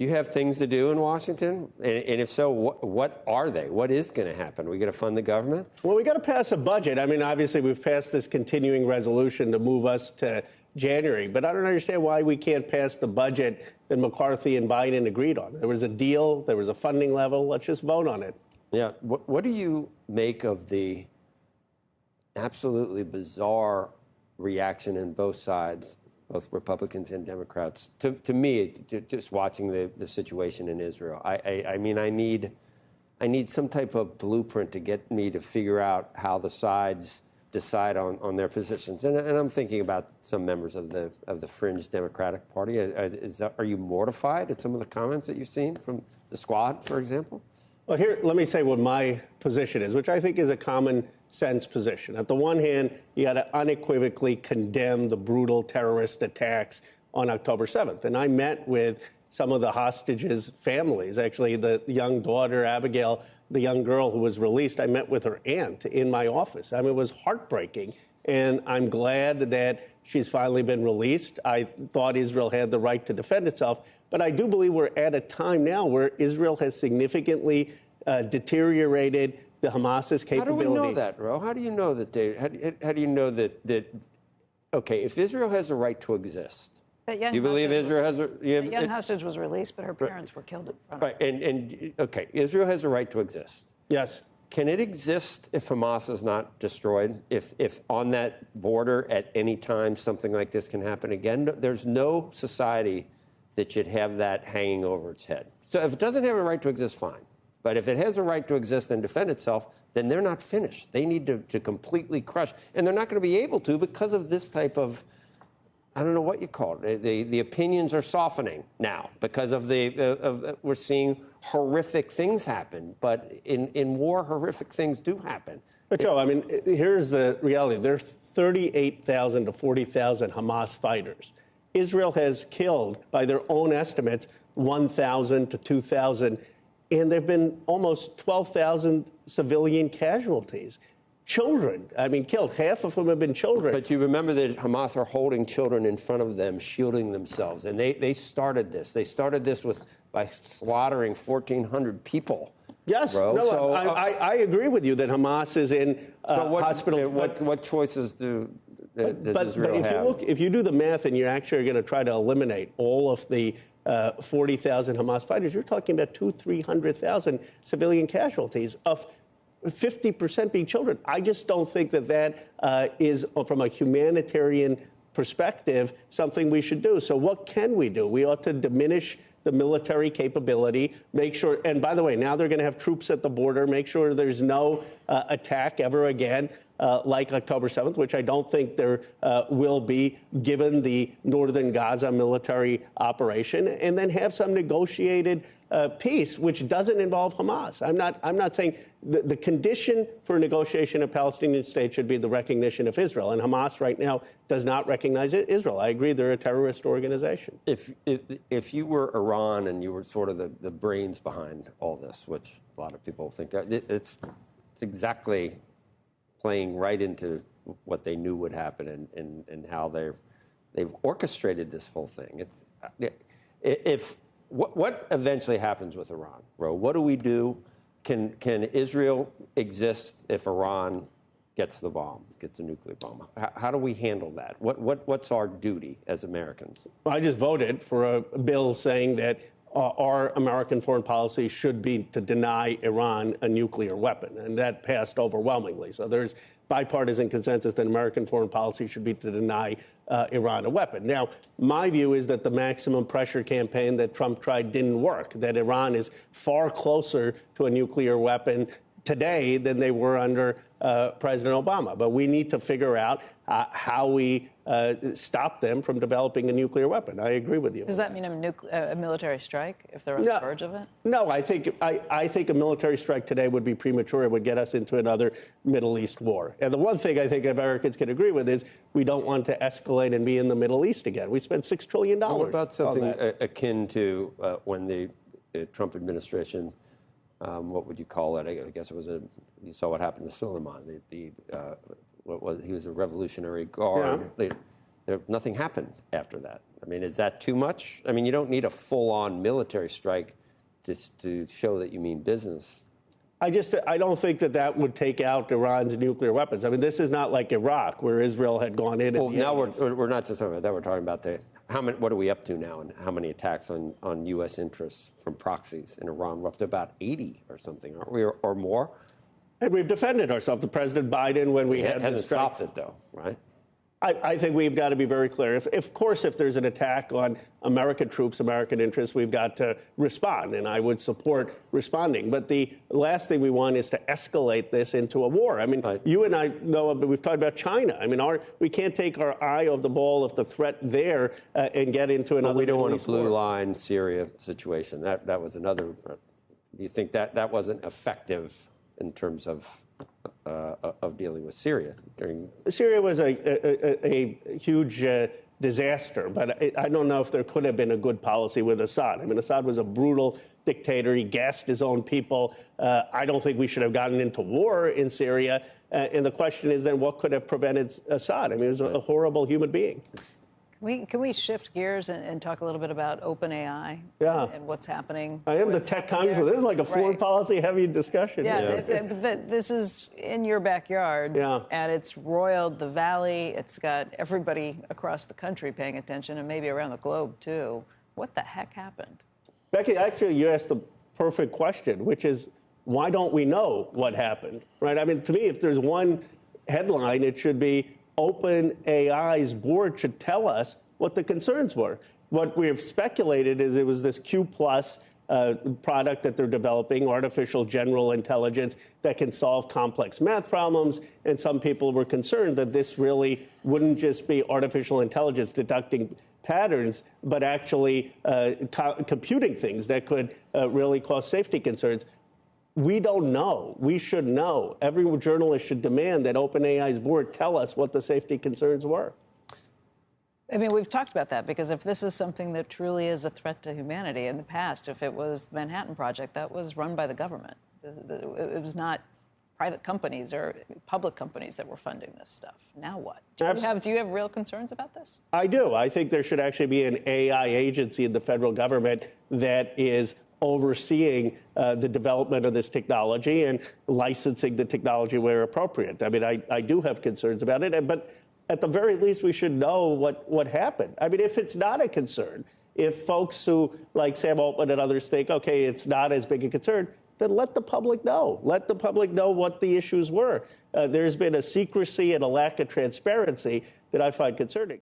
Do you have things to do in Washington? And if so, what are they? What is going to happen? Are we going to fund the government? Well, we got to pass a budget. I mean, obviously, we've passed this continuing resolution to move us to January, but I don't understand why we can't pass the budget that McCarthy and Biden agreed on. There was a deal. There was a funding level. Let's just vote on it. Yeah. What do you make of the absolutely bizarre reaction in both sides, both Republicans and Democrats, to me, just watching the situation in Israel? I mean, I need some type of blueprint to get me to figure out how the sides decide on their positions. And I'm thinking about some members of the fringe Democratic Party. Are you mortified at some of the comments that you've seen from the Squad, for example? Well, here, let me say what my position is, which I think is a common sense position. At the one hand, you got to unequivocally condemn the brutal terrorist attacks on October 7th. And I met with some of the hostages' families. Actually, the young daughter, Abigail, the young girl who was released, I met with her aunt in my office. I mean, it was heartbreaking. And I'm glad that she's finally been released. I thought Israel had the right to defend itself. But I do believe we're at a time now where Israel has significantly deteriorated the Hamas's capability. How do we know that, Ro? How do you know that how do you know that okay, if Israel has a right to exist, do you believe Israel has a... The young hostage was released, but her parents were killed in front of her. Right, and okay, Israel has a right to exist. Yes. Can it exist if Hamas is not destroyed? If on that border at any time something like this can happen again? There's no society that should have that hanging over its head. So if it doesn't have a right to exist, fine. But if it has a right to exist and defend itself, then they're not finished. They need to completely crush. And they're not going to be able to because of this type of, I don't know what you call it. The opinions are softening now because of we're seeing horrific things happen. But in war, horrific things do happen. But Joe, I mean, here's the reality. There are 38,000 to 40,000 Hamas fighters. Israel has killed, by their own estimates, 1,000 to 2,000. And there have been almost 12,000 civilian casualties. Children, I mean, killed. Half of them have been children. But you remember that Hamas are holding children in front of them, shielding themselves. And they started this. They started this by slaughtering 1,400 people. Yes, bro. No, so, I agree with you that Hamas is in hospitals. What choices does Israel have? If you do the math and you're actually going to try to eliminate all of the 40,000 Hamas fighters, you're talking about 300,000 civilian casualties, of 50% being children. I just don't think that is, from a humanitarian perspective, something we should do. So what can we do? We ought to diminish the military capability, make sure, and by the way, now they're going to have troops at the border, make sure there's no attack ever again like October 7th, which I don't think there will be given the northern Gaza military operation, and then have some negotiated peace, which doesn't involve Hamas. I'm not saying the condition for negotiation of Palestinian state should be the recognition of Israel, and Hamas right now does not recognize Israel. I agree they're a terrorist organization. If you were Iran and you were sort of the brains behind all this, which a lot of people think that it's exactly playing right into what they knew would happen and how they've orchestrated this whole thing. What eventually happens with Iran, Ro? What do we do? Can Israel exist if Iran gets the bomb, gets a nuclear bomb? How do we handle that? What's our duty as Americans? Well, I just voted for a bill saying that our American foreign policy should be to deny Iran a nuclear weapon, and that passed overwhelmingly. So there's bipartisan consensus that American foreign policy should be to deny Iran a weapon. Now, my view is that the maximum pressure campaign that Trump tried didn't work, that Iran is far closer to a nuclear weapon today than they were under President Obama. But we need to figure out how we stop them from developing a nuclear weapon. I agree with you. Does that mean a military strike if they're on the verge of it? No, I think a military strike today would be premature. It would get us into another Middle East war. And the one thing I think Americans can agree with is we don't want to escalate and be in the Middle East again. We spent $6 trillion. What about something akin to when the Trump administration, what would you call it? I guess it was you saw what happened to Suleiman. He was a Revolutionary Guard. Yeah. nothing happened after that. I mean, is that too much? I mean, you don't need a full-on military strike to show that you mean business. I don't think that would take out Iran's nuclear weapons. I mean, this is not like Iraq, where Israel had gone in. Well, now we're not just talking about that. We're talking about what are we up to now, and how many attacks on U.S. interests from proxies in Iran? We're up to about 80 or something, aren't we, or more? And we've defended ourselves. The President Biden, when we had hasn't stopped it, though, right? I think we've got to be very clear. Of course, if there's an attack on American troops, American interests, we've got to respond, and I would support responding. But the last thing we want is to escalate this into a war. I mean, you and I know, we've talked about China. I mean, we can't take our eye off the ball of the threat there and get into another. But we don't want a blue war. line Syria situation. That was another. Do you think that wasn't effective in terms of dealing with Syria? Syria was a huge disaster, but I don't know if there could have been a good policy with Assad. I mean, Assad was a brutal dictator. He gassed his own people. I don't think we should have gotten into war in Syria. And the question is then, what could have prevented Assad? I mean, he was a horrible human being. Can we shift gears and talk a little bit about OpenAI and what's happening? I am the tech congressman. This is like a foreign policy heavy discussion. Yeah, this is in your backyard, and it's roiled the valley. It's got everybody across the country paying attention, and maybe around the globe, too. What the heck happened? Becky, actually, you asked the perfect question, which is, why don't we know what happened, right? I mean, to me, if there's one headline, it should be, OpenAI's board should tell us what the concerns were. What we have speculated is it was this Q+ product that they're developing, artificial general intelligence that can solve complex math problems. And some people were concerned that this really wouldn't just be artificial intelligence deducting patterns, but actually computing things that could really cause safety concerns. We don't know. We should know. Every journalist should demand that OpenAI's board tell us what the safety concerns were. I mean, we've talked about that, because if this is something that truly is a threat to humanity, in the past, if it was the Manhattan Project, that was run by the government. It was not private companies or public companies that were funding this stuff. Now what? Do you have real concerns about this? I do. I think there should actually be an AI agency in the federal government that is overseeing the development of this technology and licensing the technology where appropriate. I mean, I do have concerns about it, but at the very least, we should know what happened. I mean, if it's not a concern, if folks who, like Sam Altman and others, think, okay, it's not as big a concern, then let the public know. Let the public know what the issues were. There's been a secrecy and a lack of transparency that I find concerning.